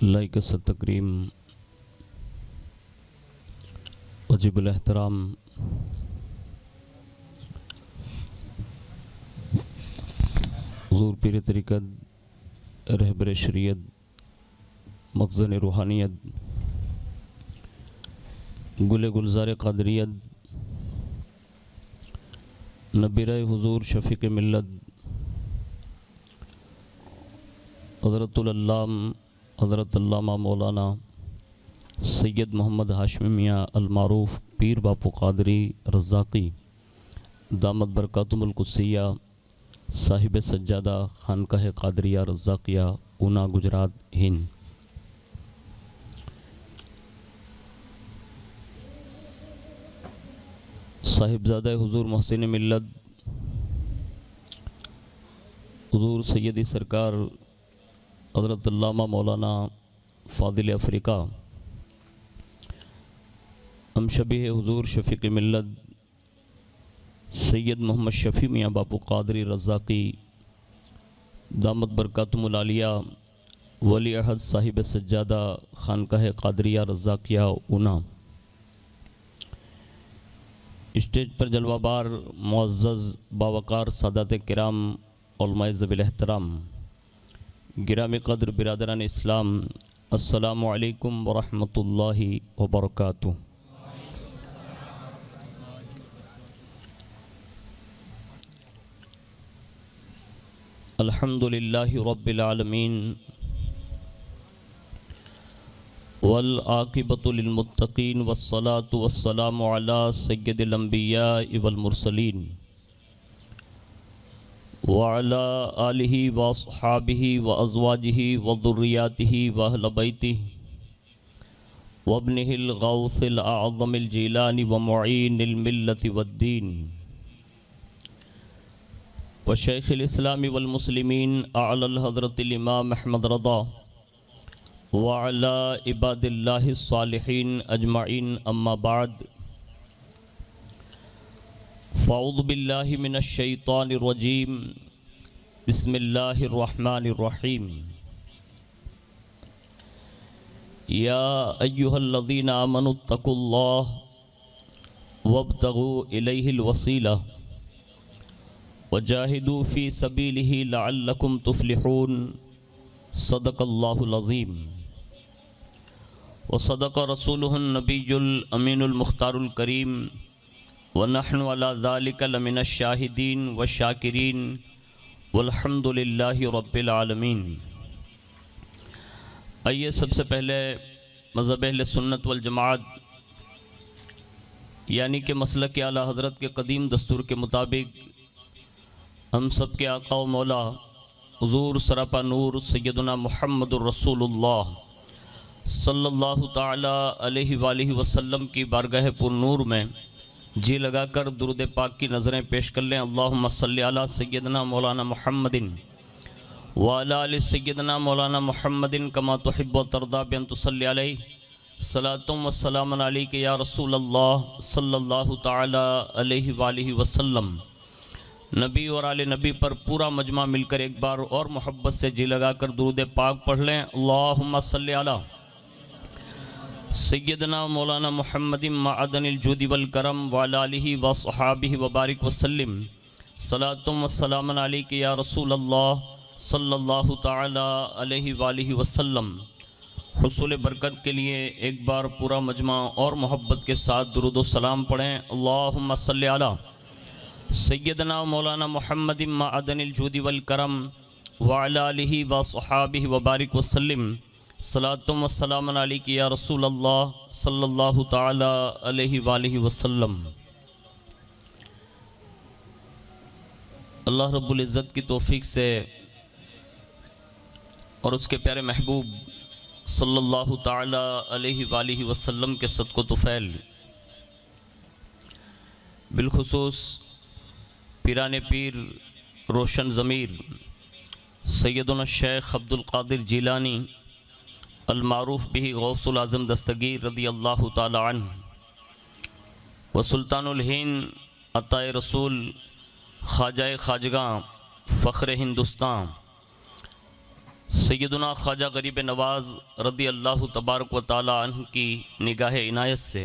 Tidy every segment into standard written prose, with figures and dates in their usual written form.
Like तकरीम वजीबुल एहतराम हुज़ूर पीर तरीक़त रहबर शरीयत मखज़न रूहानियत गुल गुलज़ार क़ादरियत नबीर हुज़ूर शफ़ीक़ मिल्लत हज़रतुल अल्लाम हज़रत अल्लामा मौलाना सैयद मोहम्मद हाशमी मियाँ अलमारूफ़ पीर बापू क़ादरी रज़ाक़ी दामत बरकातुहुल क़ुद्सिया साहिब सज्जादा खानकाह क़ादरिया रज़ाक़िया ऊना गुजरात हिंद। साहिबज़ादा हुज़ूर मोहसिन मिल्लत हुज़ूर सैयदी सरकार हज़रत अल्लामा मौलाना फ़ादिल अफ़रीका हम शबीह हुज़ूर शफ़ीक़ मिल्लत सैयद मोहम्मद शफ़ी मियाँ बापू क़ादरी रज़ाक़ी दामत बरकातुहुल आलिया वली अहद साहिब सज्जादा खानकाह क़ादरिया रज़ाक़िया ऊना। स्टेज पर जलवाबार मुअज़्ज़ज़ बावक़ार सादात किराम उलमाए ज़वील एहतराम गिरामी क़द्र बिरादरान इस्लाम अस्सलामु अलैकुम व रहमतुल्लाहि व बरकातुहू। अल्हम्दुलिल्लाहि रब्बिल आलमीन वल आक़िबतु लिल मुत्तक़ीन वस्सलातु वस्सलामु अला सय्यिदिल अंबियाइ वल मुरसलीन व अला आलिहि व अस्हाबिहि व अज़वाजिहि व ज़ुर्रिय्यातिहि व अहल बैतिहि व इब्निहिल गौसिल आज़मिल जीलानी व मुईनिल मिल्लति वद्दीन व शैखिल इस्लामी वल मुस्लिमीन अअलल हज़रतिल इमाम अहमद रज़ा व अला इबादिल्लाहिस सालिहीन अजमईन अम्मा बाद फ़अऊज़ु बिल्लाहि मिनश शैतानिर रजीम बिस्मिल्लाहिर रहमानिर रहीम या अय्युहल्लज़ीना आमनुत्तक़ुल्लाह वब्तगू इलैहिल वसीला वजाहिदू फ़ी सबीलिही लअल्लकुम तुफ़्लिहून सदक़ल्लाहुल अज़ीम व सदक़ रसूलुहुन नबियुल अमीनुल मुख्तारुल करीम व नहनु अला ज़ालिका लमिनश शाहिदीन व शाकिरीन वल्हम्दुलिल्लाहि रब्बिल आलमीन। आइए सबसे पहले मज़हब अहले सुन्नत वल जमाअत यानी कि मसलक आला हज़रत के कदीम दस्तूर के मुताबिक हम सब के आका व मौला हुज़ूर सरापा नूर सैयदना मुहम्मदुर रसूलुल्लाह सल्लल्लाहु ताला अलैहि वालिहि वसल्लम की बारगाह पुर नूर में जी लगाकर दुरूद पाक की नज़रें पेश कर लें। अल्लाहुम्मा सल्लि अला सय्यदना मौलाना मुहम्मदिन व अला आलि सय्यदना मौलाना मुहम्मदिन कमा तुहिब्बु व तर्दा बिअन तुसल्लि अलैहि सलातुम व सलामुन अलैका या रसूल अल्लाह सल्लल्लाहु ताला अलैहि वालिहि वसल्लम। नबी और आले नबी पर पूरा मजमा मिलकर एक बार और मोहब्बत से जी लगाकर दुरूद पाक पढ़ लें। अल्लाहुम्मा सल्लि अला सय्यदना मौलाना मुहम्मदिन मअदनिल जुदी वल करम व अला आलिहि व अस्हाबिहि व बारिक वसल्लिम सलातुम व सलामुन अलैका या रसूल अल्लाह सल्लल्लाहु ताला अलैहि वालिहि वसल्लम। हुसूल बरकत के लिए एक बार पूरा मजमा और मोहब्बत के साथ दुरूद व सलाम पढ़ें। अल्लाहुम्मा सल्लि अला सय्यदना मौलाना मुहम्मदिन मअदनिल जुदी वल करम व अला आलिहि व अस्हाबिहि व बारिक वसल्लिम सलातुम व सलामुन अलैका या रसूल अल्लाह सल्लल्लाहु ताला अलैहि वालिहि वसल्लम। अल्लाह रब्बुल इज़्ज़त की तौफीक से और उसके प्यारे महबूब सल्लल्लाहु ताला अलैहि वालिहि वसल्लम के सदक़ो तुफ़ैल बिलखुसूस पीराने पीर रोशन ज़मीर सैयदुना शेख अब्दुल क़ादिर जीलानी अलमारूफ़ बिही गौसुल आज़म दस्तगीर रदी अल्लाह ताला अन्हु व सुल्तानुल हिंद अताए रसूल ख्वाजाए ख्वाजगां फ़ख्र हिंदुस्तान सैयदना ख्वाजा गरीब नवाज़ रदी अल्लाह तबारक व तआला अन्हु की निगाह इनायत से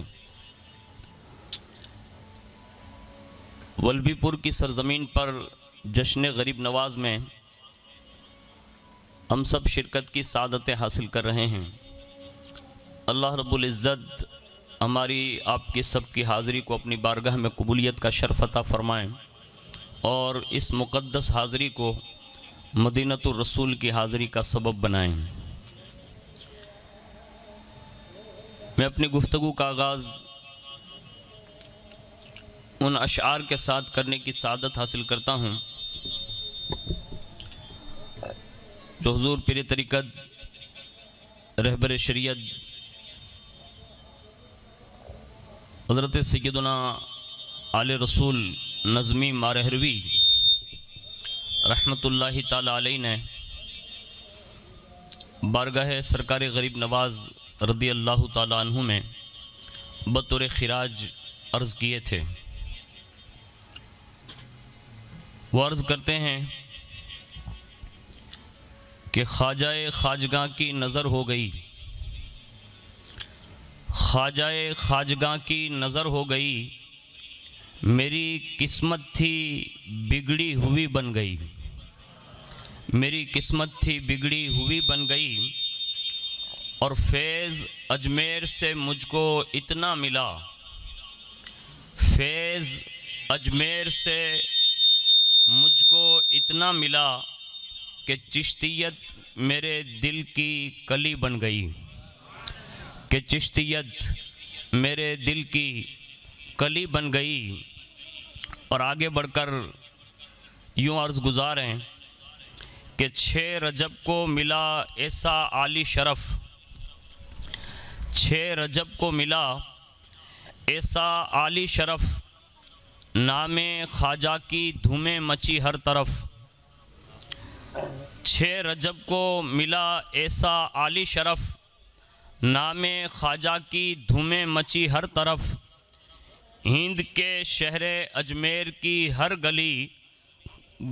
वल्लभीपुर की सरज़मीन पर जश्न गरीब नवाज़ में हम सब शिरकत की सादतें हासिल कर रहे हैं। अल्लाह रब्बुल इज़्ज़त हमारी आपकी सबकी हाज़िरी को अपनी बारगाह में कबूलियत का शर्फ़ अता फ़रमाएँ और इस मुक़द्दस हाज़िरी को मदीनतुर रसूल की हाज़िरी का सबब बनाएँ। मैं अपनी गुफ्तगू का आगाज़ उन अशआर के साथ करने की सादत हासिल करता हूँ जो हुज़ूर पीर तरीक़त रहबर शरीयत हज़रत सैयदना आले रसूल नज़मी मारहरवी रहमतुल्लाहि ताला अलैहि ने बारगाह सरकार गरीब नवाज़ रदी अल्लाह ताला अन्हु में बतौर खिराज अर्ज़ किए थे। वो अर्ज़ करते हैं कि ख्वाजाए ख्वाजगां की नज़र हो गई, ख्वाजाए ख्वाजगां की नज़र हो गई, मेरी किस्मत थी बिगड़ी हुई बन गई, मेरी किस्मत थी बिगड़ी हुई बन गई और फैज़ अजमेर से मुझको इतना मिला, फैज़ अजमेर से मुझको इतना मिला कि चिश्तियत मेरे दिल की कली बन गई, कि चिश्तियत मेरे दिल की कली बन गई। और आगे बढ़कर यूँ अर्ज़ गुज़ार हैं कि 6 रजब को मिला ऐसा आली शरफ़, 6 रजब को मिला ऐसा आली शरफ़, नामे ख्वाजा की धूमें मची हर तरफ, 6 रजब को मिला ऐसा आली शरफ़, नामे ख्वाजा की धूमें मची हर तरफ, हिंद के शहरे अजमेर की हर गली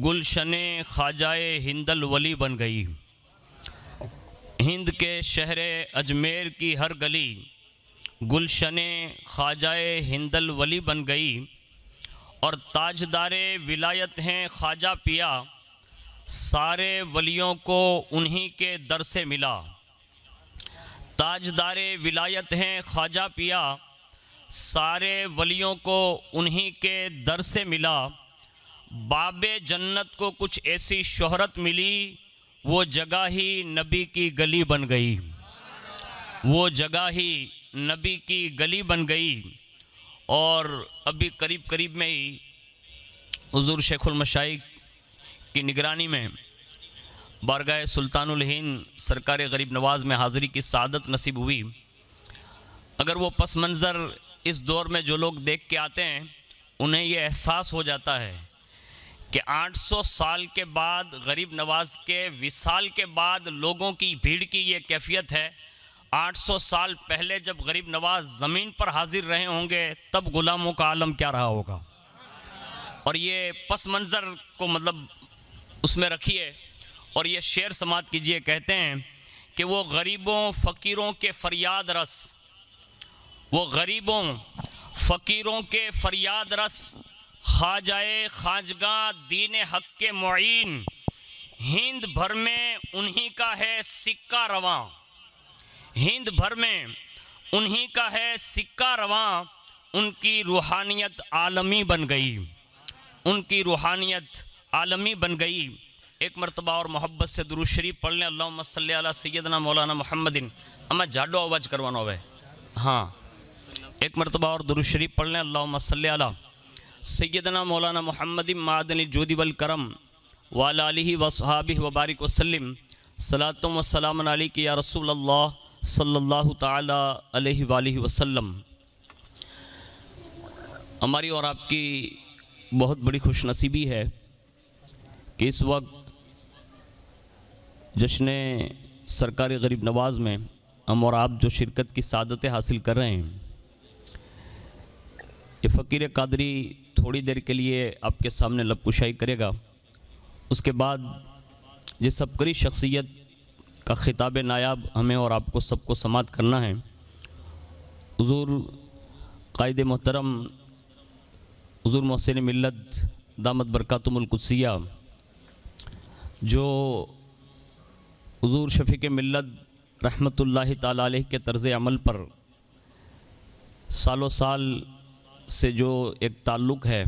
गुलशने ख्वाजाए हिंदल वली बन गई, हिंद के शहरे अजमेर की हर गली गुलशने ख्वाजाए हिंदल वली बन गई। और ताजदारे विलायत हैं ख्वाजा पिया, सारे वलियों को उन्हीं के दर से मिला, ताजदारे विलायत हैं ख्वाजा पिया, सारे वलियों को उन्हीं के दर से मिला। बाबे जन्नत को कुछ ऐसी शोहरत मिली, वो जगह ही नबी की गली बन गई, वो जगह ही नबी की गली बन गई। और अभी करीब करीब में ही हुज़ूर शेखुल मशाइख की निगरानी में बारगाह सुल्तानुल हिंद सरकार गरीब नवाज़ में हाज़िरी की सादत नसीब हुई। अगर वो पस मंज़र इस दौर में जो लोग देख के आते हैं उन्हें ये एहसास हो जाता है कि 800 साल के बाद गरीब नवाज़ के विसाल के बाद लोगों की भीड़ की ये कैफियत है। 800 साल पहले जब गरीब नवाज़ ज़मीन पर हाजिर रहे होंगे तब ग़ुलामों का आलम क्या रहा होगा। और ये पस मंज़र को मतलब उसमें रखिए और ये शेर समात कीजिए। कहते हैं कि वो गरीबों फ़कीरों के फ़रियाद रस, वो गरीबों फ़कीरों के फ़रियाद रस, ख्वाजाए ख्वाजगां दीन हक़ के मुईन, हिंद भर में उन्हीं का है सिक्का रवां, हिंद भर में उन्हीं का है सिक्का रवां, उनकी रूहानियत आलमी बन गई, उनकी रूहानियत आलमी बन गई। एक मरतबा और मोहब्बत से दुरूद शरीफ पढ़ लें। अल्लाहुम्मा सल्ली अला सैयदना मौलाना मुहम्मदिन। अम्मा जाडो आवाज़ करवाना होवे। हाँ, एक मरतबा और दुरूद शरीफ पढ़ लें। अल्लाहुम्मा सल्ली अला सैयदना मौलाना मुहम्मदिन मादनिल जोदी वल करम व अला आलिहि व सहाबिहि व बारिक वसल्लम। सलातुम व सलामुन अलैका या रसूल अल्लाह सल्लल्लाहु ताला अलैहि वालिहि वसल्लम। हमारी और आपकी बहुत बड़ी खुशनसीबी है कि इस वक्त जश्न सरकार गरीब नवाज़ में हम और आप जो शिरकत की सादतें हासिल कर रहे हैं, ये फ़कीर कादरी थोड़ी देर के लिए आपके सामने लबकुशाई करेगा। उसके बाद ये सबकरी शख्सियत का खिताब नायाब हमें और आपको सबको समात करना है। हुज़ूर कायद मोहतरम हुज़ूर मोहसिन मिल्लत दामत बरकातुहुल कुद्सिया जो हुज़ूर शफ़ीक़ मिल्लत रहमतुल्लाहि ताला अलैह के तर्ज़ अमल पर सालों साल से जो एक ताल्लुक़ है,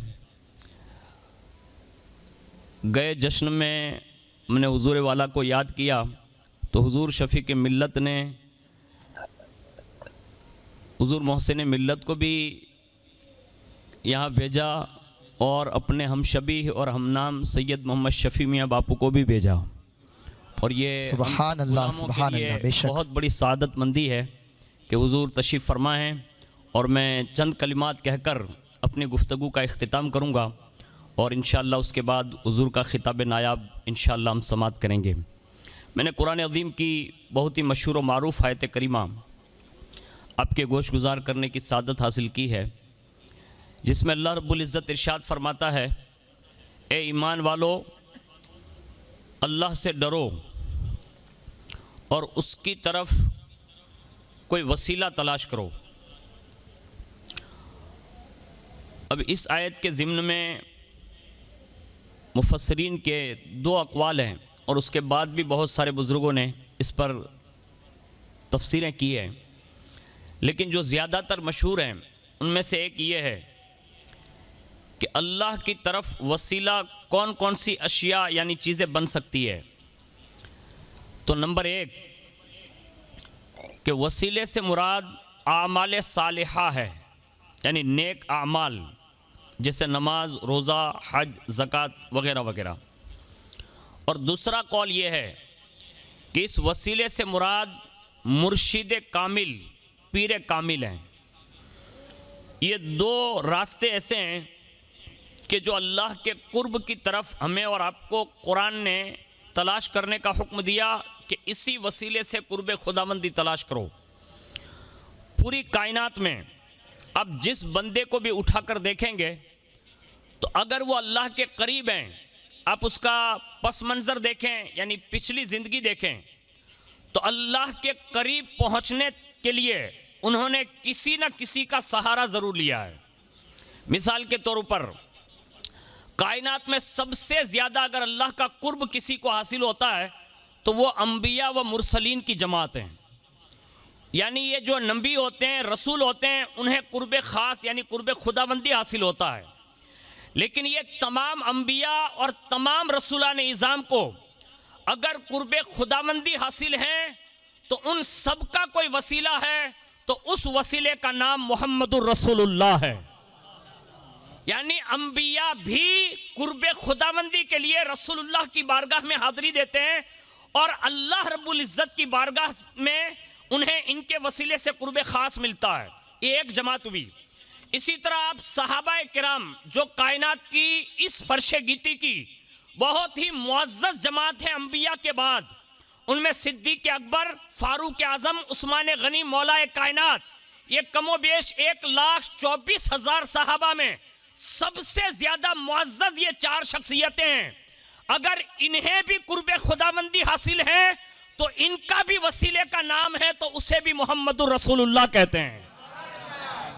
गए जश्न में मैंने हुज़ूर वाला को याद किया तो हुज़ूर शफ़ीक़ मिल्लत ने हुज़ूर मोहसिन मिल्लत को भी यहाँ भेजा और अपने हम शबीह और हम नाम सैयद मोहम्मद शफ़ी मियाँ बापू को भी भेजा। और ये सुभान अल्लाह, सुभान अल्लाह, बेशक बहुत बड़ी सादतमंदी है कि हुज़ूर तशरीफ़ फरमा हैं और मैं चंद कलिमात कहकर अपनी गुफ्तगू का इख्तिताम करूँगा और इंशाअल्लाह उसके बाद हुज़ूर का खिताब नायाब इंशाअल्लाह हम समात करेंगे। मैंने कुरान अज़ीम की बहुत ही मशहूर व मारूफ़ आयत करीमा आपके गोश गुज़ार करने की सादत हासिल की है, जिसमें अल्लाह रब्बुल इज़्ज़त इरशाद फरमाता है, ए ईमान वालो अल्लाह से डरो और उसकी तरफ कोई वसीला तलाश करो। अब इस आयत के ज़िम्न में मुफस्सिरीन के दो अक़वाल हैं और उसके बाद भी बहुत सारे बुज़ुर्गों ने इस पर तफसीरें की हैं, लेकिन जो ज़्यादातर मशहूर हैं उनमें से एक ये है कि अल्लाह की तरफ वसीला कौन कौन सी अशिया यानी चीज़ें बन सकती है। तो नंबर एक कि वसीले से मुराद आमाल सालिहा है, यानी नेक आमाल जैसे नमाज, रोज़ा, हज, ज़कात वगैरह वगैरह। और दूसरा कौल ये है कि इस वसीले से मुराद मुर्शिद कामिल, पीर कामिल हैं। ये दो रास्ते ऐसे हैं कि जो अल्लाह के कुर्ब की तरफ हमें और आपको कुरान ने तलाश करने का हुक्म दिया कि इसी वसीले से कुर्ब खुदाबंदी तलाश करो। पूरी कायनात में अब जिस बंदे को भी उठाकर देखेंगे तो अगर वो अल्लाह के करीब हैं, आप उसका पस मंज़र देखें यानी पिछली ज़िंदगी देखें, तो अल्लाह के करीब पहुँचने के लिए उन्होंने किसी न किसी का सहारा ज़रूर लिया है। मिसाल के तौर पर कायनात में सबसे ज़्यादा अगर अल्लाह का कुर्ब किसी को हासिल होता है तो वो अम्बिया व मुरसलीन की जमात हैं। यानी ये जो नबी होते हैं, रसूल होते हैं, उन्हें कुर्ब ख़ास यानी कुर्ब खुदाबंदी हासिल होता है। लेकिन ये तमाम अम्बिया और तमाम रसूलान इज़ाम को अगर कुर्ब खुदाबंदी हासिल है तो उन सब का कोई वसीला है तो उस वसीले का नाम मुहम्मदुर रसूलुल्लाह है। यानी अम्बिया भी कुर्ब खुदाबंदी के लिए रसूलुल्लाह की बारगाह में हाज़िरी देते हैं और अल्लाह रब्बुल इज़्ज़त की बारगाह में उन्हें इनके वसीले से कुर्ब ख़ास मिलता है। ये एक जमात हुई। इसी तरह आप सहाबाए किराम जो कायनात की इस फर्शे गीती की बहुत ही मुअज़्ज़ज़ जमात है अम्बिया के बाद, उनमें सिद्दीक़ अकबर, फ़ारूक़ आज़म, उस्मान गनी, मौलाए कायनात, ये कमोबेश 1,24,000 सहाबा में सबसे ज़्यादा मुअज़्ज़ज़ ये चार शख्सियतें हैं। अगर इन्हें भी कुर्ब खुदाबंदी हासिल है तो इनका भी वसीले का नाम है तो उसे भी मुहम्मदुर रसूलुल्लाह कहते हैं।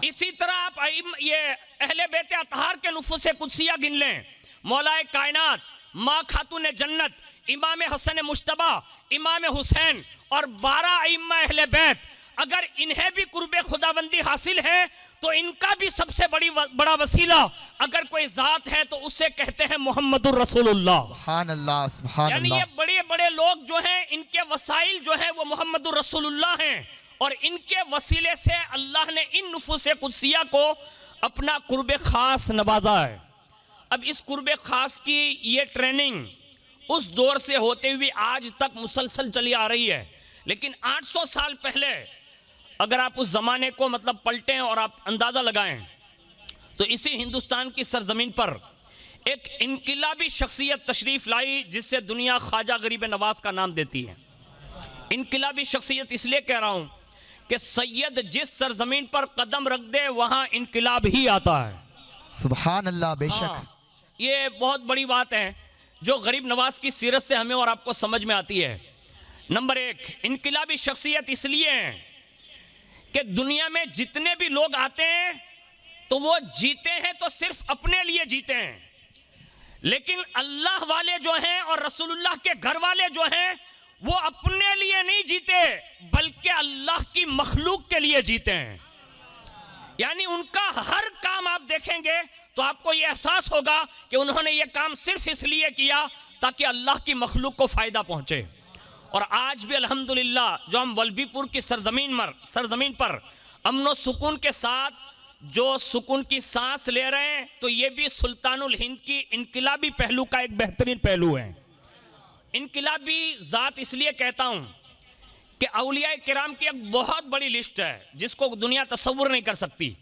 इसी तरह आप ये अहले बैत अतहार के नुफूस कुदसिया गिन लें, मौलाए कायनात, माँ खातून जन्नत, इमाम हसन मुश्तबा, इमाम हुसैन और 12 इम्मा अहले बैत, अगर इन्हें भी कुर्ब खुदाबंदी हासिल है तो इनका भी सबसे बड़ा वसीला अगर कोई ज़ात है तो उसे कहते हैं मुहम्मदुर रसूलुल्लाह। सुभान अल्लाह, सुभान यानी अल्लाह। ये बड़े बड़े लोग जो हैं इनके वसाइल जो हैं वो मुहम्मदुर रसूलुल्लाह हैं और इनके वसीले से अल्लाह ने इन नुफूस कुदसिया को अपना कुर्ब ख़ास नवाजा है। अब इस कुर्ब ख़ास की ये ट्रेनिंग उस दौर से होते हुए आज तक मुसलसल चली आ रही है। लेकिन 800 साल पहले अगर आप उस ज़माने को मतलब पलटें और आप अंदाज़ा लगाएं तो इसी हिंदुस्तान की सरजमीन पर एक इनकिलाबी शख्सियत तशरीफ़ लाई जिससे दुनिया ख्वाजा गरीब नवाज का नाम देती है। इनकिलाबी शख्सियत इसलिए कह रहा हूँ कि सैयद जिस सरजमीन पर कदम रख दे वहाँ इनकिलाब ही आता है। सुभान अल्लाह, बेशक। ये बहुत बड़ी बात है जो गरीब नवाज की सीरत से हमें और आपको समझ में आती है। नंबर एक, इनकलाबी शख्सियत इसलिए है कि दुनिया में जितने भी लोग आते हैं तो वो जीते हैं तो सिर्फ अपने लिए जीते हैं, लेकिन अल्लाह वाले जो हैं और रसूलुल्लाह के घर वाले जो हैं वो अपने लिए नहीं जीते बल्कि अल्लाह की मखलूक के लिए जीते हैं। यानी उनका हर काम आप देखेंगे तो आपको यह एहसास होगा कि उन्होंने यह काम सिर्फ इसलिए किया ताकि अल्लाह की मखलूक को फायदा पहुंचे। और आज भी अल्हम्दुलिल्लाह जो हम वल्लभीपुर की सरजमीन पर अमन सुकून के साथ जो सुकून की सांस ले रहे हैं, तो ये भी सुल्तानुल हिंद की इनकलाबी पहलू का एक बेहतरीन पहलू है। इनकलाबी ज़ात इसलिए कहता हूँ कि औलिया किराम की एक बहुत बड़ी लिस्ट है जिसको दुनिया तसव्वुर नहीं कर सकती,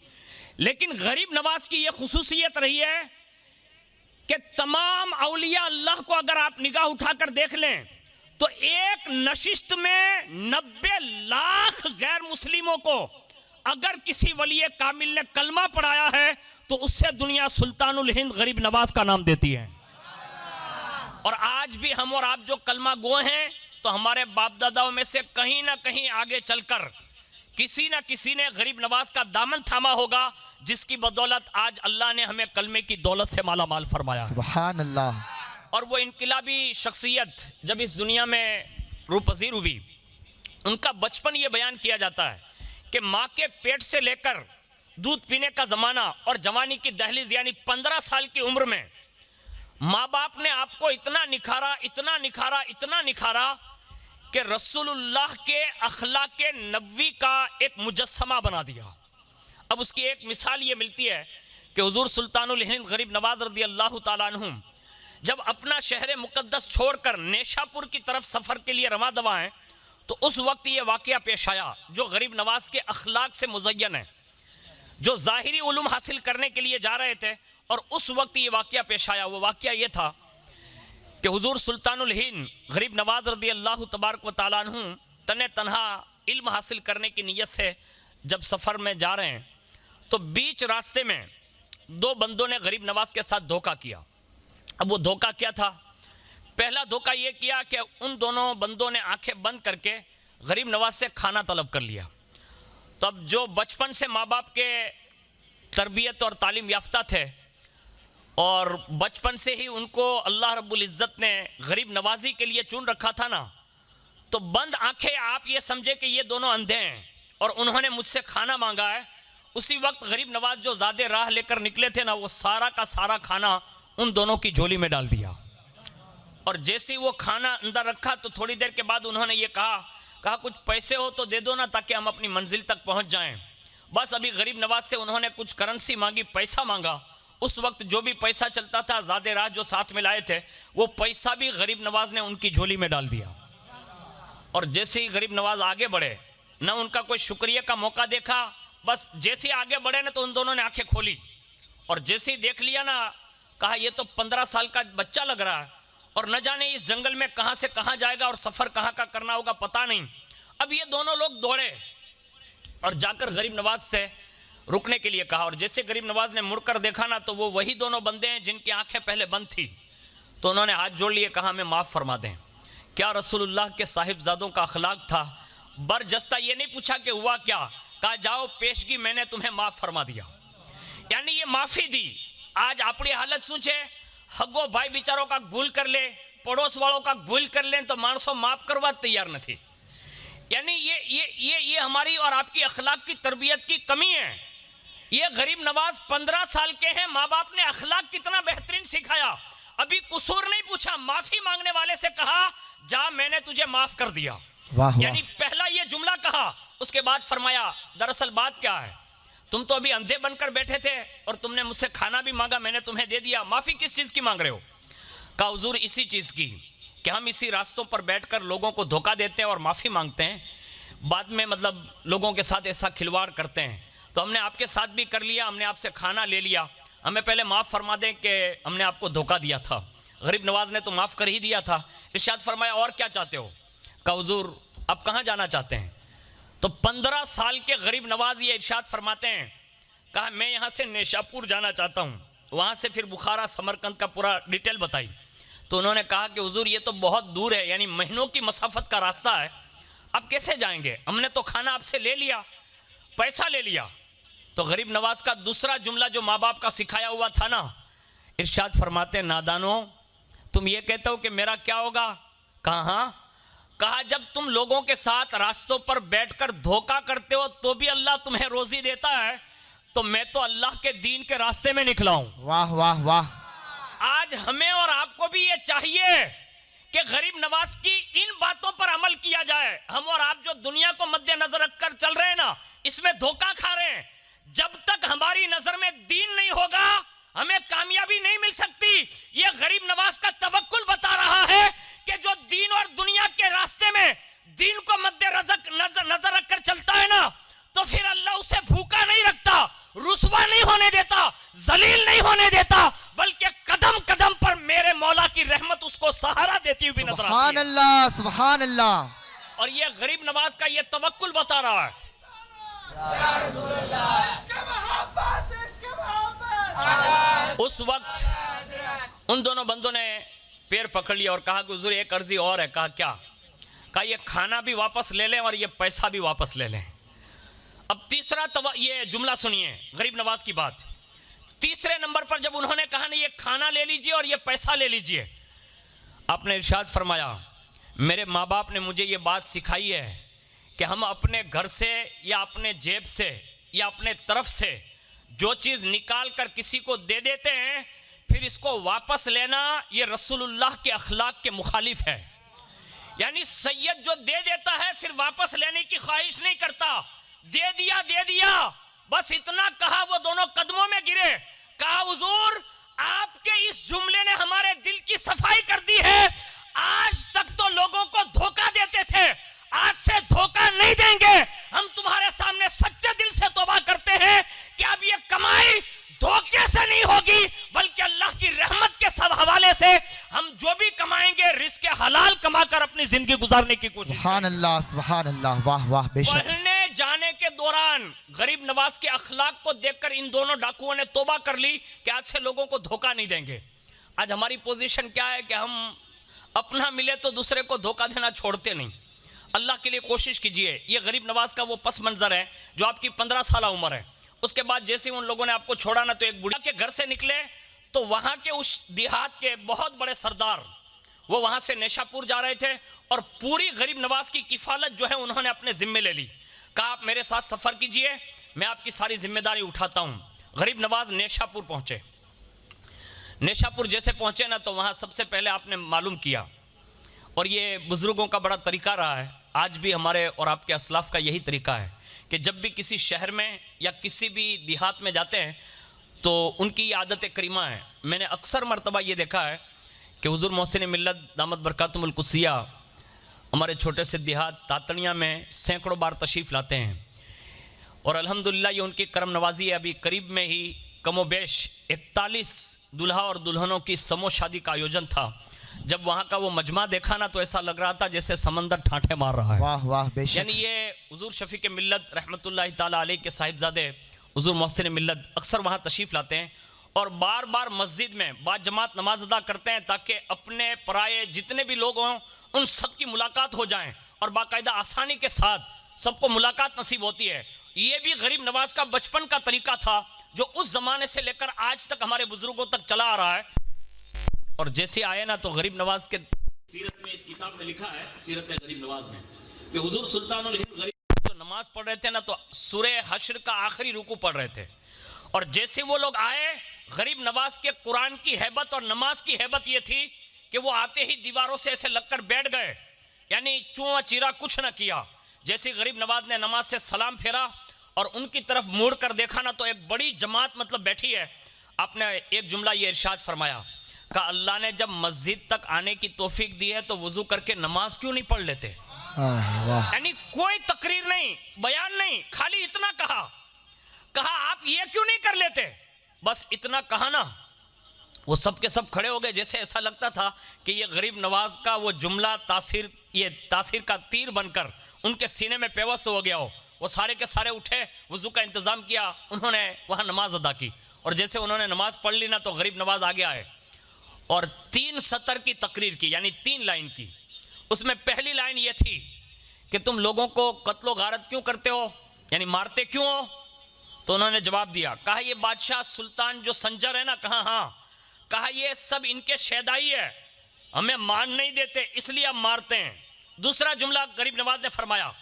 लेकिन गरीब नवाज की यह खुसूसियत रही है कि तमाम औलिया अल्लाह को अगर आप निगाह उठाकर देख लें तो एक नशिस्त में 90 लाख गैर मुस्लिमों को अगर किसी वली कामिल ने कलमा पढ़ाया है तो उससे दुनिया सुल्तानुल हिंद गरीब नवाज का नाम देती है। और आज भी हम और आप जो कलमा गो हैं तो हमारे बाप दादाओं में से कहीं ना कहीं आगे चलकर किसी ना किसी ने गरीब नवाज का दामन थामा होगा, जिसकी बदौलत आज अल्लाह ने हमें कलमे की दौलत से माला माल फरमाया। सुभान अल्लाह। और वो इनकलाबी शख्सियत जब इस दुनिया में रूपजीर हुई, उनका बचपन ये बयान किया जाता है कि माँ के पेट से लेकर दूध पीने का ज़माना और जवानी की दहलीज यानी 15 साल की उम्र में माँ बाप ने आपको इतना निखारा कि रसूलुल्लाह के अखलाक नबवी का एक मुजस्समा बना दिया। अब उसकी एक मिसाल ये मिलती है कि हुजूर सुल्तानुल हिंद गरीब नवाज रज़ी अल्लाह ताला अन्हु जब अपना शहर मुक़द्दस छोड़कर नेशापुर की तरफ सफ़र के लिए रवा दवा हैं तो उस वक्त ये वाक़या पेश आया जो गरीब नवाज के अखलाक से मुज़य्यन है, जो ज़ाहिरी उलूम हासिल करने के लिए जा रहे थे। और उस वक्त ये वाक़या पेश आया। वो वाक़या ये था कि हुजूर सुल्तानुल हिंद गरीब नवाज रज़ी अल्लाह तबारक व तआला अन्हु तने तन्हा इल्म हासिल करने की नीयत से जब सफ़र में जा रहे हैं तो बीच रास्ते में दो बंदों ने गरीब नवाज के साथ धोखा किया। अब वो धोखा क्या था? पहला धोखा ये किया कि उन दोनों बंदों ने आंखें बंद करके गरीब नवाज से खाना तलब कर लिया। तब जो बचपन से माँ बाप के तरबियत और तालीम याफ्ता थे और बचपन से ही उनको अल्लाह रब्बुल इज़्ज़त ने गरीब नवाजी के लिए चुन रखा था ना, तो बंद आंखें आप ये समझे कि ये दोनों अंधे हैं और उन्होंने मुझसे खाना मांगा है। उसी वक्त गरीब नवाज जो ज़्यादा राह लेकर निकले थे ना, वो सारा का सारा खाना उन दोनों की झोली में डाल दिया। और जैसे ही वो खाना अंदर रखा तो थोड़ी देर के बाद उन्होंने ये कहा कुछ पैसे हो तो दे दो ना ताकि हम अपनी मंजिल तक पहुंच जाएं। बस अभी गरीब नवाज से उन्होंने कुछ करेंसी मांगी, पैसा मांगा। उस वक्त जो भी पैसा चलता था ज़्यादा राह जो साथ में लाए थे वो पैसा भी गरीब नवाज ने उनकी झोली में डाल दिया। और जैसे ही गरीब नवाज आगे बढ़े ना उनका कोई शुक्रिया का मौका देखा, बस जैसे ही आगे बढ़े ना तो उन दोनों ने आंखें खोली और जैसे ही देख लिया ना, कहा ये तो 15 साल का बच्चा लग रहा है और न जाने इस जंगल में कहाँ से कहाँ जाएगा और सफ़र कहाँ का करना होगा पता नहीं। अब ये दोनों लोग दौड़े और जाकर गरीब नवाज से रुकने के लिए कहा। और जैसे गरीब नवाज ने मुड़कर देखा ना तो वो वही दोनों बंदे हैं जिनकी आंखें पहले बंद थी। तो उन्होंने हाथ जोड़ लिए, कहा हमें माफ़ फरमा दें। क्या रसूलुल्लाह के साहिबजादों का अखलाक था। बरजस्ता ये नहीं पूछा कि हुआ क्या, कहा जाओ पेशगी मैंने तुम्हें माफ़ फरमा दिया। यानी ये माफ़ी दी। आज अपनी हालत શું છે? હગો ભાઈ બિચારો કાક ભૂલ कर ले, पड़ोस वालों का भूल कर लें तो मानसों माफ़ करवा तैयार नहीं। यानी ये हमारी और आपकी अखलाक की तरबियत की कमी है। ये गरीब नवाज 15 साल के हैं, माँ बाप ने अखलाक कितना बेहतरीन सिखाया। अभी कसूर नहीं पूछा, माफ़ी मांगने वाले से कहा जा मैंने तुझे माफ़ कर दिया। यानी पहला ये जुमला कहा, उसके बाद फरमाया दरअसल बात क्या है, तुम तो अभी अंधे बनकर बैठे थे और तुमने मुझसे खाना भी मांगा, मैंने तुम्हें दे दिया। माफ़ी किस चीज़ की मांग रहे हो? कहा हुजूर इसी चीज़ की कि हम इसी रास्तों पर बैठकर लोगों को धोखा देते हैं और माफ़ी मांगते हैं, बाद में मतलब लोगों के साथ ऐसा खिलवाड़ करते हैं। तो हमने आपके साथ भी कर लिया, हमने आपसे खाना ले लिया, हमें पहले माफ़ फरमा दें कि हमने आपको धोखा दिया था। गरीब नवाज ने तो माफ़ कर ही दिया था। इरशाद फरमाया और क्या चाहते हो? कहा हुजूर आप कहाँ जाना चाहते हैं? तो 15 साल के गरीब नवाज ये इरशाद फरमाते हैं, कहा मैं यहाँ से नेशापुर जाना चाहता हूँ। वहाँ से फिर बुखारा समरकंद का पूरा डिटेल बताई। तो उन्होंने कहा कि हुजूर ये तो बहुत दूर है, यानी महीनों की मसाफत का रास्ता है, अब कैसे जाएंगे? हमने तो खाना आपसे ले लिया, पैसा ले लिया। तो गरीब नवाज का दूसरा जुमला जो माँ बाप का सिखाया हुआ था ना, इरशाद फरमाते, नादानो तुम ये कहते हो कि मेरा क्या होगा? कहा हाँ। कहा जब तुम लोगों के साथ रास्तों पर बैठकर धोखा करते हो तो भी अल्लाह तुम्हें रोजी देता है, तो मैं तो अल्लाह के दीन के रास्ते में निकला हूं। वाह वाह वाह। आज हमें और आपको भी ये चाहिए कि गरीब नवाज की इन बातों पर अमल किया जाए। हम और आप जो दुनिया को मद्देनजर रखकर चल रहे हैं ना, इसमें धोखा खा रहे हैं। जब तक हमारी नजर में दीन नहीं होगा हमें कामयाबी नहीं मिल सकती। ये गरीब नवाज का तवक्कुल बता रहा है कि जो दीन और दुनिया के रास्ते में दीन को नजर रखकर चलता है ना, तो फिर अल्लाह उसे भूखा नहीं रखता, रुसवा नहीं होने देता, जलील नहीं होने देता, बल्कि कदम कदम पर मेरे मौला की रहमत उसको सहारा देती हुई नजर आती है। सुभान अल्लाह, सुभान अल्लाह। और ये गरीब नवाज का ये तवक्कुल बता रहा है। उस वक्त उन दोनों बंदों ने पैर पकड़ लिया और कहा कि हुजूर एक अर्जी और है। कहा क्या? कहा ये खाना भी वापस ले लें और ये पैसा भी वापस ले लें। अब तीसरा ये जुमला सुनिए गरीब नवाज की बात। तीसरे नंबर पर जब उन्होंने कहा ना ये खाना ले लीजिए और ये पैसा ले लीजिए, आपने इरशाद फरमाया, मेरे माँ बाप ने मुझे ये बात सिखाई है कि हम अपने घर से या अपने जेब से या अपने तरफ से जो चीज़ निकाल कर किसी को दे देते हैं, फिर इसको वापस लेना ये रसूलुल्लाह के अखलाक के मुखालिफ है। यानी सैयद जो दे देता है फिर वापस लेने की ख्वाहिश नहीं करता। दे दिया, बस इतना कहा, वो दोनों कदमों में गिरे। कहा हुजूर आपके इस जुमले ने हमारे दिल की सफाई कर दी है। आज तक तो लोगों को धोखा देते थे, आज से धोखा नहीं देंगे। हम तुम्हारे सामने सच्चे दिल से तौबा करते हैं कि अब ये कमाई धोखे से नहीं होगी, बल्कि अल्लाह की रहमत के सब हवाले से हम जो भी कमाएंगे रिस्क हलाल कमाकर अपनी जिंदगी गुजारने की कोशिश। सुभान अल्लाह, सुभान अल्लाह, वाह वाह बेशक। पढ़ने जाने के दौरान गरीब नवाज के अखलाक को देखकर इन दोनों डाकुओं ने तौबा कर ली कि आज से लोगों को धोखा नहीं देंगे। आज हमारी पोजीशन क्या है कि हम अपना मिले तो दूसरे को धोखा देना छोड़ते नहीं। अल्लाह के लिए कोशिश कीजिए। ये गरीब नवाज का वो पस मंजर है जो आपकी 15 साल उम्र है। उसके बाद जैसे उन लोगों ने आपको छोड़ा ना, तो एक बुढ़ा के घर से निकले तो वहां के उस देहात के बहुत बड़े सरदार वो वहां से नेशापुर जा रहे थे और पूरी गरीब नवाज की किफालत जो है उन्होंने अपने जिम्मे ले ली। कहा आप मेरे साथ सफर कीजिए, मैं आपकी सारी जिम्मेदारी उठाता हूं। गरीब नवाज नेशापुर पहुंचे। नेशापुर जैसे पहुंचे ना, तो वहां सबसे पहले आपने मालूम किया, और ये बुजुर्गों का बड़ा तरीका रहा है, आज भी हमारे और आपके असलाफ का यही तरीका है कि जब भी किसी शहर में या किसी भी देहात में जाते हैं तो उनकी ये आदत करीमा है। मैंने अक्सर मर्तबा ये देखा है कि हुजूर मोहसिन मिल्लत दामत बरकातुहुल कुद्सिया हमारे छोटे से देहात तातनिया में सैकड़ों बार तशरीफ़ लाते हैं, और अल्हम्दुलिल्लाह ये उनकी करम नवाजी है। अभी करीब में ही कमोबेश 41 दुल्हा और दुल्हनों की समो शादी का आयोजन था। जब वहाँ का वो मजमा देखा ना, तो ऐसा लग रहा था जैसे समंदर ठाठे मार रहा है। वाह वाह बेशक। यानी ये हुजूर शफीक मिल्लत रहमतुल्लाहि ताला अलैह के साहिबजादे हुजूर मोहसिन मिल्लत अक्सर वहाँ तशरीफ़ लाते हैं और बार बार मस्जिद में बाजमात नमाज अदा करते हैं ताकि अपने पराये जितने भी लोग हों उन सब की मुलाकात हो जाएं और बाकायदा आसानी के साथ सबको मुलाकात नसीब होती है। ये भी गरीब नवाज का बचपन का तरीका था जो उस ज़माने से लेकर आज तक हमारे बुजुर्गों तक चला आ रहा है। और जैसे आए ना, तो गरीब नवाज के सीरत में, इस किताब में लिखा है सीरत गरीब नवाज में, कि हुजूर सुल्तानुल हिंद गरीब जो नमाज पढ़ रहे थे ना, तो सूरे हश्र का आखिरी रुकू पढ़ रहे थे, और जैसे वो लोग आए, गरीब नवाज के कुरान की हैबत और नमाज की हैबत ये थी कि वो आते ही दीवारों से ऐसे लगकर बैठ गए, यानी चूहा चीरा कुछ न किया। जैसे गरीब नवाज ने नमाज से सलाम फेरा और उनकी तरफ मुड़ कर देखा ना, तो एक बड़ी जमात मतलब बैठी है। आपने एक जुमला ये इरशाद फरमाया का अल्लाह ने जब मस्जिद तक आने की तौफीक दी है तो वजू करके नमाज क्यों नहीं पढ़ लेते। यानी कोई तकरीर नहीं, बयान नहीं, खाली इतना कहा आप ये क्यों नहीं कर लेते, बस इतना कहा ना, वो सब के सब खड़े हो गए। जैसे ऐसा लगता था कि ये गरीब नवाज का वो जुमला तासीर का तीर बनकर उनके सीने में पेवस्त हो गया हो। वो सारे के सारे उठे, वजू का इंतजाम किया, उन्होंने वहाँ नमाज अदा की, और जैसे उन्होंने नमाज पढ़ ली ना, तो गरीब नवाज आगे आए और 3 सतर की तकरीर की, यानी 3 लाइन की। उसमें पहली लाइन ये थी कि तुम लोगों को कत्लो गारत क्यों करते हो, यानी मारते क्यों हो? तो उन्होंने जवाब दिया, कहा ये बादशाह सुल्तान जो संजर है ना, कहा हाँ, कहा ये सब इनके शहदाई है, हमें मान नहीं देते इसलिए हम मारते हैं। दूसरा जुमला गरीब नवाज ने फरमाया,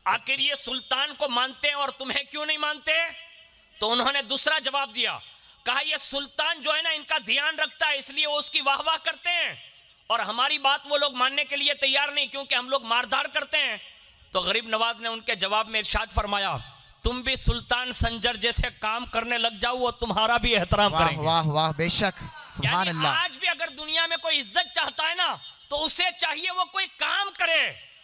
आखिर ये सुल्तान को मानते हैं और तुम्हें क्यों नहीं मानते? तो उन्होंने दूसरा जवाब दिया, कहा ये सुल्तान जो है ना इनका ध्यान रखता है इसलिए वो उसकी वाह वाह करते हैं, और हमारी बात वो लोग मानने के लिए तैयार नहीं क्योंकि हम लोग मारधाड़ करते हैं। तो गरीब नवाज ने उनके जवाब में इरशाद फरमाया, तुम भी सुल्तान संजर जैसे काम करने लग जाओ, वो तुम्हारा भी एहतराम वाह करेंगे। वाह वाह, बेशक, सुभान यानी अल्लाह। आज भी अगर दुनिया में कोई इज्जत चाहता है ना, तो उसे चाहिए वो कोई काम करे,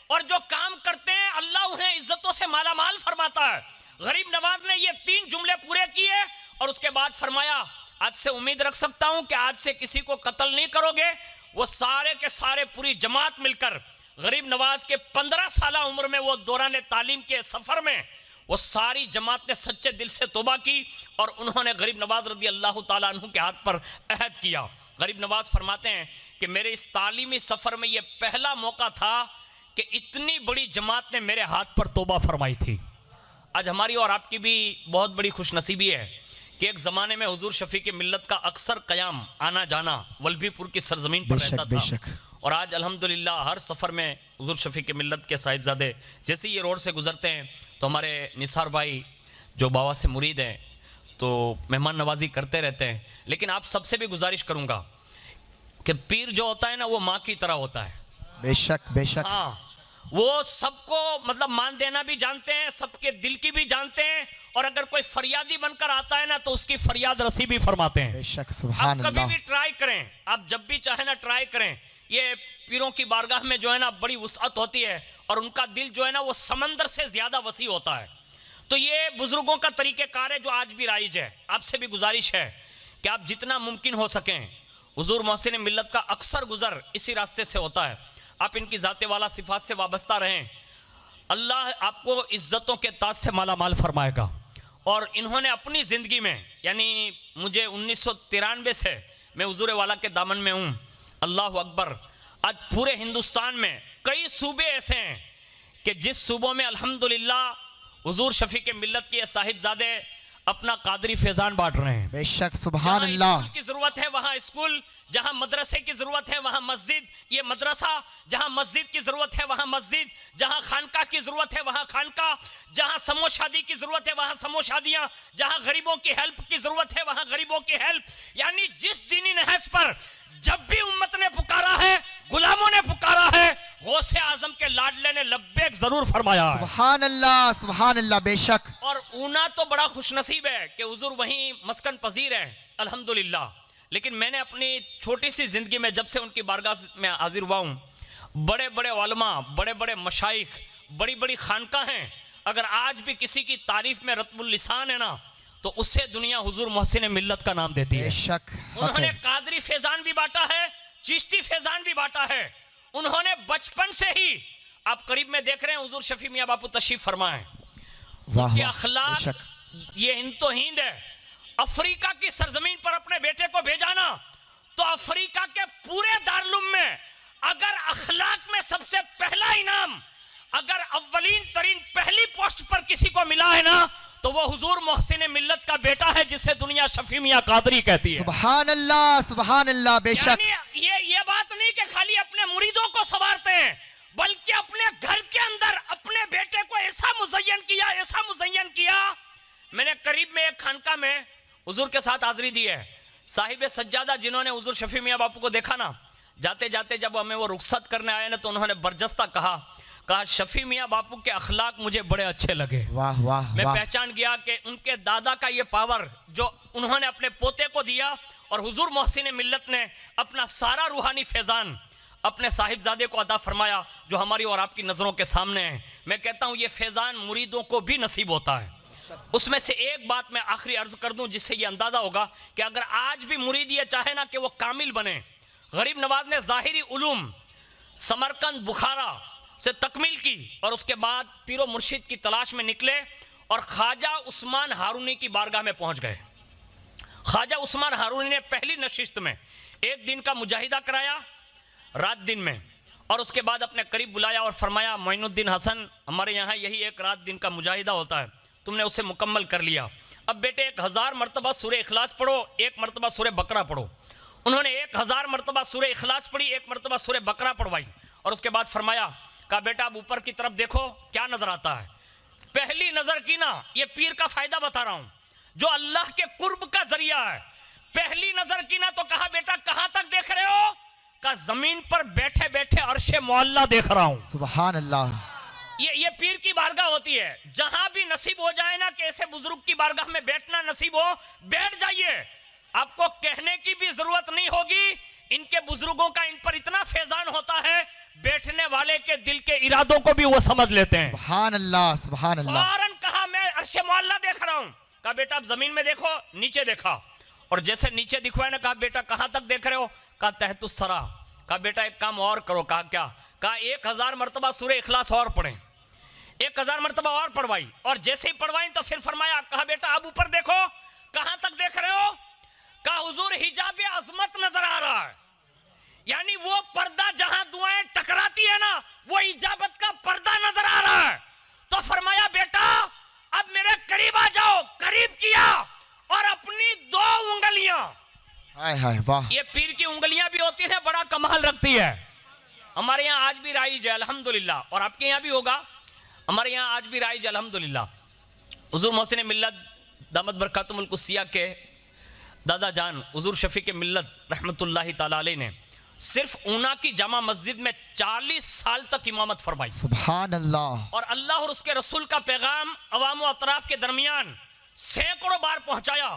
और जो काम करते हैं अल्लाह उन्हें इज्जतों से मालामाल फरमाता है। गरीब नवाज ने ये 3 जुमले पूरे किए और उसके बाद फरमाया, आज से उम्मीद रख सकता हूं कि आज से किसी को कत्ल नहीं करोगे। वो सारे के सारे पूरी जमात मिलकर गरीब नवाज के 15 साल उम्र में वो दौरान तालीम के सफर में वो सारी जमात ने सच्चे दिल से तौबा की और उन्होंने गरीब नवाज रदी अल्लाह ताला अन्हु के हाथ पर अहद किया। गरीब नवाज फरमाते हैं कि मेरे इस तालीमी सफर में ये पहला मौका था कि इतनी बड़ी जमात ने मेरे हाथ पर तौबा फरमाई थी। आज हमारी और आपकी भी बहुत बड़ी खुशनसीबी है कि एक ज़माने में हुजूर शफी की मिल्लत का अक्सर क़याम आना जाना वल्लभीपुर की सरजमीन पर रहता था, बेशक। और आज अल्हम्दुलिल्लाह हर सफ़र में हुजूर शफी की मिल्लत के साहिबजादे जैसे ये रोड से गुजरते हैं तो हमारे निसार भाई जो बाबा से मुरीद हैं तो मेहमान नवाजी करते रहते हैं। लेकिन आप सबसे भी गुजारिश करूँगा कि पीर जो होता है ना वो माँ की तरह होता है। बेशक बेशक। हाँ, वो सबको मतलब मान देना भी जानते हैं, सबके दिल की भी जानते हैं, और अगर कोई फरियादी बनकर आता है ना तो उसकी फरियाद रसी भी फरमाते हैं। बेशक, सुभान आप कभी अल्लाह। भी ट्राई करें, आप जब भी चाहे ना ट्राई करें। ये पीरों की बारगाह में जो है ना बड़ी वुसअत होती है और उनका दिल जो है ना वो समंदर से ज्यादा वसी होता है। तो ये बुजुर्गों का तरीक़ेकार है जो आज भी राइज है। आपसे भी गुजारिश है कि आप जितना मुमकिन हो सकें, हुजूर मोहसिन मिल्लत का अक्सर गुजर इसी रास्ते से होता है, आप इनकी ज़ाते वाला सिफात से वाबस्ता रहें। अल्लाह आपको इज्जतों के ताज से माला माल फरमाएगा। और इन्होंने अपनी ज़िंदगी में, यानी मुझे 1993 से मैं हुजूर वाला के दामन में हूँ, अल्लाह अकबर। आज पूरे हिंदुस्तान में कई सूबे ऐसे हैं कि जिस सूबों में अल्हम्दुलिल्लाह हुजूर शफी के मिल्लत के साहिबजादे अपना कादरी फैज़ान बांट रहे हैं। बेशक, सुभान अल्लाह। की ज़रूरत है वहाँ स्कूल, जहाँ मदरसे की ज़रूरत है वहाँ मस्जिद, ये मदरसा, जहाँ मस्जिद की ज़रूरत है वहाँ मस्जिद, जहाँ खानका की ज़रूरत है वहाँ खानका, जहाँ समो शादी की ज़रूरत है वहाँ समो शादियाँ, जहाँ गरीबों की हेल्प की ज़रूरत है वहाँ गरीबों की हेल्प। यानी जिस दीनी नहज पर जब भी उम्मत ने पुकारा है, गुलामों ने पुकारा है, गौसे आजम के लाडले ने लब्बैक जरूर फरमाया है। सुभान अल्लाह, सुभान अल्लाह, बेशक। और ऊना तो बड़ा खुशनसीब है कि हुजूर वहीं मस्कन पजीर है अल्हम्दुलिल्लाह। लेकिन मैंने अपनी छोटी सी ज़िंदगी में जब से उनकी बारगाह में हाजिर हुआ हूँ, बड़े बड़े उलमा, बड़े बड़े मशाइख, बड़ी बड़ी खानका हैं, अगर आज भी किसी की तारीफ में रत्बुल लिसान है ना तो उससे दुनिया हुजूर मोहसिन मिल्लत का नाम देती है। बेशक। उन्होंने कादरी फैज़ान भी बांटा है, चिश्ती फैज़ान भी बांटा है। उन्होंने बचपन से ही, आप करीब में देख रहे हैं हुजूर शफी मियाँ बापू तशरीफ फरमाए, उनके अखलाक ये हिंदो हिंद है। अफ्रीका की सरजमीन पर अपने बेटे को भेजा ना तो अफ्रीका के पूरे दारुल में अगर अखलाक में सबसे पहला इनाम अगर अव्वलीन तरीन पहली पोस्ट पर किसी को मिला है ना तो वो हुजूर मोहसिन मिल्लत का बेटा है जिसे दुनिया शफी मियाँ कादरी कहती है। सुभान अल्लाह, सुभान अल्लाह, बेशक। ये बात नहीं कि खाली अपने मुरीदों को संवारते हैं, बल्कि अपने घर के अंदर अपने बेटे को ऐसा मुज़य्यन किया, ऐसा मुज़य्यन किया। मैंने करीब में एक खानका में हुजूर के साथ हाजिरी दी है। साहिब सज्जादा जिन्होंने हुजूर शफी मियाँ बापू को देखा ना, जाते जाते जब हमें वो रुखसत करने आए ना तो उन्होंने बरजस्ता कहा शफी मियाँ बापू के अखलाक मुझे बड़े अच्छे लगे। वाह वाह। मैं पहचान गया कि उनके दादा का ये पावर जो उन्होंने अपने पोते को दिया और हुजूर मोहसिन मिल्लत ने अपना सारा रूहानी फैज़ान अपने साहिबजादे को अदा फरमाया जो हमारी और आपकी नज़रों के सामने है। मैं कहता हूँ ये फैज़ान मुरीदों को भी नसीब होता है। उसमें से एक बात मैं आखिरी अर्ज कर दूं जिससे ये अंदाज़ा होगा कि अगर आज भी मुरीद ये चाहे ना कि वो कामिल बने, गरीब नवाज ने ज़ाहिरी उलूम समरकंद बुखारा से तकमील की और उसके बाद पीरो मुर्शिद की तलाश में निकले और ख्वाजा उस्मान हारूनी की बारगाह में पहुंच गए। ख्वाजा उस्मान हारूनी ने पहली नशिस्त में एक दिन का मुजाहिदा कराया रात दिन में, और उसके बाद अपने करीब बुलाया और फरमाया मोइनुद्दीन हसन, हमारे यहाँ यही एक रात दिन का मुजाहिदा होता है, तुमने उसे मुकम्मल कर लिया, अब बेटे 1000 मरतबा सूरह इखलास पढ़ो, 1 मरतबा सूरह बकरा पढ़ो। उन्होंने 1000 मरतबा सूरह इखलास पढ़ी, 1 मरतबा सूरह बकरा पढ़वाई, और उसके बाद फरमाया, कहा बेटा अब ऊपर की तरफ देखो क्या नजर आता है। पहली नजर की ना, ये पीर का फायदा बता रहा हूं, जो अल्लाह के कुर्ब का जरिया है। पहली नजर की ना तो कहा बेटा कहां तक देख रहे हो, कहा जमीन पर बैठे बैठे अर्शे मौला देख रहा हूं। सुभान अल्लाह। ये पीर की बारगाह होती है, जहां भी नसीब हो जाए ना कि ऐसे बुजुर्ग की बारगाह में बैठना नसीब हो, बैठ जाइए, आपको कहने की भी जरूरत नहीं होगी। इनके बुजुर्गों का इन पर इतना फैजान होता है, बैठने वाले के दिल के इरादों को भी वो समझ लेते हैं। सुभान अल्लाह, सुभान अल्लाह। फौरन कहा मैं अर्शे मौला देख रहा हूं। कहा बेटा अब जमीन में देखो, नीचे देखा, और जैसे नीचे दिखवाया ना, कहा बेटा कहां तक देख रहे हो, कहा तहतुस सरा। कहा बेटा एक काम और करो, कहा क्या, कहा 1000 मरतबा सूरह इखलास और पढ़ें। 1000 मरतबा और पढ़वाई, और जैसे ही पढ़वाई तो फिर फरमाया, कहा बेटा अब ऊपर देखो, कहां तक देख रहे हो, कहा हुजूर हिजाब अजमत नजर आ रहा है, यानी वो पर्दा जहां दुआएं टकराती है ना, वो इजाबत का पर्दा नजर आ रहा है। तो फरमाया बेटा अब मेरे करीब आ जाओ, करीब किया, और अपनी 2 उंगलियां, हाय हाय वाह। ये पीर की उंगलियां भी होती है, बड़ा कमाल रखती है। हमारे यहाँ आज भी राइज है अल्हम्दुलिल्लाह, और आपके यहाँ भी होगा, हमारे यहाँ आज भी राइज है अल्हम्दुलिल्लाह। हुजूर मोहसिन मिल्लत दामत बरकातुहुल कुद्सिया के दादा जान हुजूर शफी के मिल्लत रहमतुल्लाहि ताला अलैह ने सिर्फ ऊना की जामा मस्जिद में 40 साल तक इमामत फरमाई। सुभान अल्लाह। और अल्लाह और उसके रसूल का पैगाम अवाम व अतराफ के दरमियान सैकड़ों बार पहुंचाया।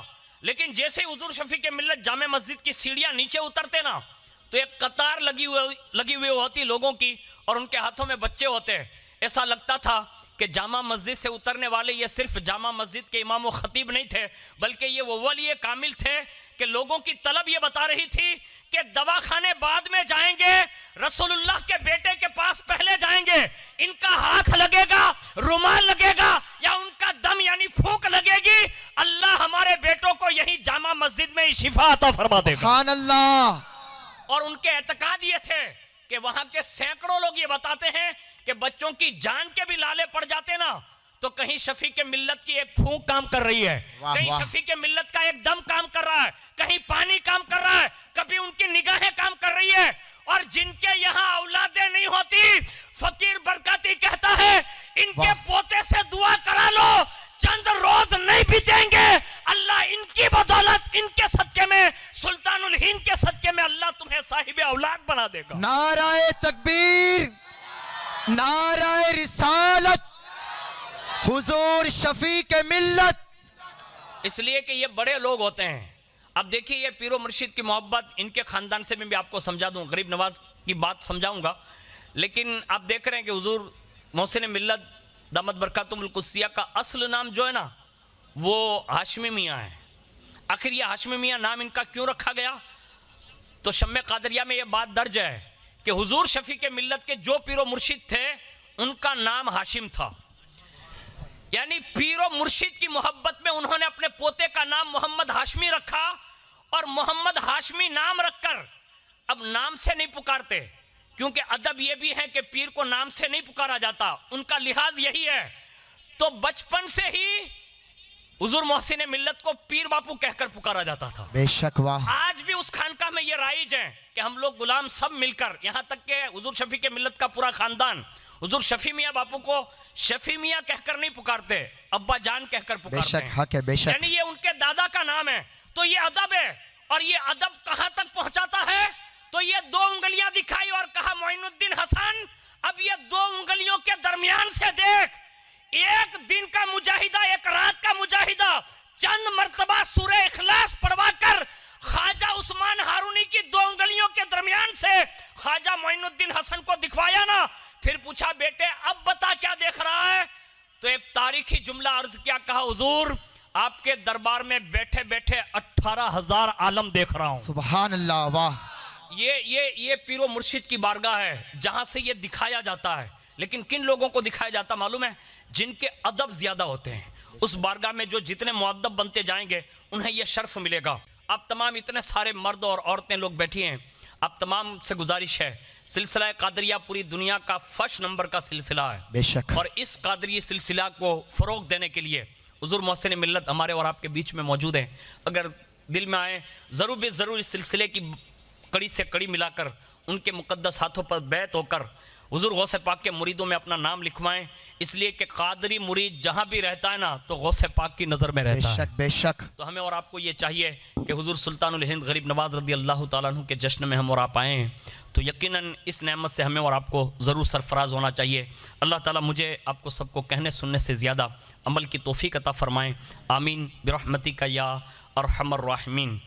लेकिन जैसे हुजूर शफी के मिल्लत जामे मस्जिद की सीढ़ियां नीचे उतरते ना, तो एक कतार लगी हुई होती लोगों की, और उनके हाथों में बच्चे होते। ऐसा लगता था कि जामा मस्जिद से उतरने वाले ये सिर्फ जामा मस्जिद के इमाम व खतीब नहीं थे, बल्कि ये वो वली कामिल थे कि लोगों की तलब ये बता रही थी कि दवाखाने बाद में जाएंगे, रसूलुल्लाह के बेटे के पास पहले जाएंगे, इनका हाथ लगेगा, रुमाल लगेगा, या उनका दम यानी फूंक लगेगी, अल्लाह हमारे बेटों को यही जामा मस्जिद में ही शिफा अता फरमा देगा। सुभान अल्लाह। और उनके एतकाद ये थे कि वहां के सैकड़ों लोग ये बताते हैं कि बच्चों की जान के भी लाले पड़ जाते ना, तो कहीं शफी के मिल्लत की एक फूंक काम कर रही है, कहीं शफी के मिल्लत का एक दम काम कर रहा है, कहीं पानी काम कर रहा है, कभी उनकी निगाहें काम कर रही है। और जिनके यहाँ औलादे नहीं होती, फकीर बरकती कहता है इनके पोते से दुआ करा लो, चंद रोज नहीं बीतेंगे, अल्लाह इनकी बदौलत, इनके सदके में, सुल्तानुल हिंद के सदके में अल्लाह तुम्हें साहिब औलाद बना देगा। नाराए तकबीर, नाराए रिसालत, हुजूर शफी के मिल्लत। इसलिए कि ये बड़े लोग होते हैं। अब देखिए ये पीरो मुर्शिद की मोहब्बत इनके खानदान से भी आपको समझा दूं, गरीब नवाज की बात समझाऊंगा, लेकिन आप देख रहे हैं कि हुजूर मोहसिन मिल्लत दामत बरकातुहुल कुद्सिया का असल नाम जो है ना, वो हाशमी मियाँ है। आखिर ये हाशमी मियाँ नाम इनका क्यों रखा गया, तो शम्मे कादरिया में ये बात दर्ज है कि हुजूर शफी के मिल्लत के जो पीरो मुर्शिद थे उनका नाम हाशिम था, यानी पीरो मुर्शिद की मोहब्बत में उन्होंने अपने पोते का नाम मोहम्मद हाशमी रखा। और मोहम्मद हाशमी नाम रखकर अब नाम से नहीं पुकारते, क्योंकि अदब यह भी है कि पीर को नाम से नहीं पुकारा जाता, उनका लिहाज यही है। तो बचपन से ही हुजूर मोहसिन मिल्लत को पीर बापू कहकर पुकारा जाता था। बेशक वाह। आज भी उस खानका में ये राइज है कि हम लोग गुलाम सब मिलकर, यहां तक के हुजूर शफी के मिल्लत का पूरा खानदान हुजूर शफी मियाँ बापू को शफी मियाँ कहकर नहीं पुकारते, अब्बा जान कहकर पुकारते बेशक हैं। हक है, बेशक। यानी ये उनके दादा का नाम है, तो ये अदब है। और ये अदब कहां तक पहुंचाता है, तो ये 2 उंगलियां दिखाई और कहा मोइनुद्दीन हसन अब ये 2 उंगलियों के दरमियान से देख, एक दिन का मुजाहिदा, एक रात का मुजाहिदा, चंद मर्तबा सूरह इखलास पढ़वा कर ख्वाजा उस्मान हारूनी की 2 उंगलियों के दरमियान से ख्वाजा मोइनुद्दीन हसन को दिखवाया ना, फिर पूछा बेटे अब बता क्या देख रहा है, तो एक तारीखी जुमला अर्ज किया, कहा हुजूर आपके दरबार में बैठे बैठे 18,000 आलम देख रहा हूं। सुभान अल्लाह वाह। ये पीरो मुर्शिद की बारगाह है जहां से ये दिखाया जाता है। लेकिन किन लोगों को दिखाया जाता मालूम है, जिनके अदब ज्यादा होते हैं। उस बारगाह में जो जितने मुअद्दब बनते जाएंगे उन्हें यह शर्फ मिलेगा। अब तमाम इतने सारे मर्द और औरतें लोग बैठी हैं, अब तमाम से गुजारिश है, सिलसिला कादरिया पूरी दुनिया का फर्स्ट नंबर का सिलसिला है बेशक। और इस कादरी सिलसिला को फ़रोग देने के लिए हुज़ूर मोहसिन मिल्लत हमारे और आपके बीच में मौजूद हैं। अगर दिल में आए ज़रूर बेज़रूर इस सिलसिले की कड़ी से कड़ी मिलाकर उनके मुक़द्दस हाथों पर बैत होकर हुज़ूर गौसे पाक के मुरीदों में अपना नाम लिखवाएं, इसलिए कि कादरी मुरीद जहाँ भी रहता है ना तो गौसे पाक की नज़र में रहता है। बेशक बेशक। तो हमें और आपको ये चाहिए कि हुज़ूर सुल्तानुल हिंद गरीब नवाज़ रज़ी अल्लाह ताला अन्हु के जश्न में हम और आप आए हैं, तो यकीनन इस नेमत से हमें और आपको ज़रूर सरफराज होना चाहिए। अल्लाह ताला मुझे आपको सबको कहने सुनने से ज़्यादा अमल की तौफीक अता फ़रमाएँ। आमीन बिरहमतिका या अरहमर राहिमीन।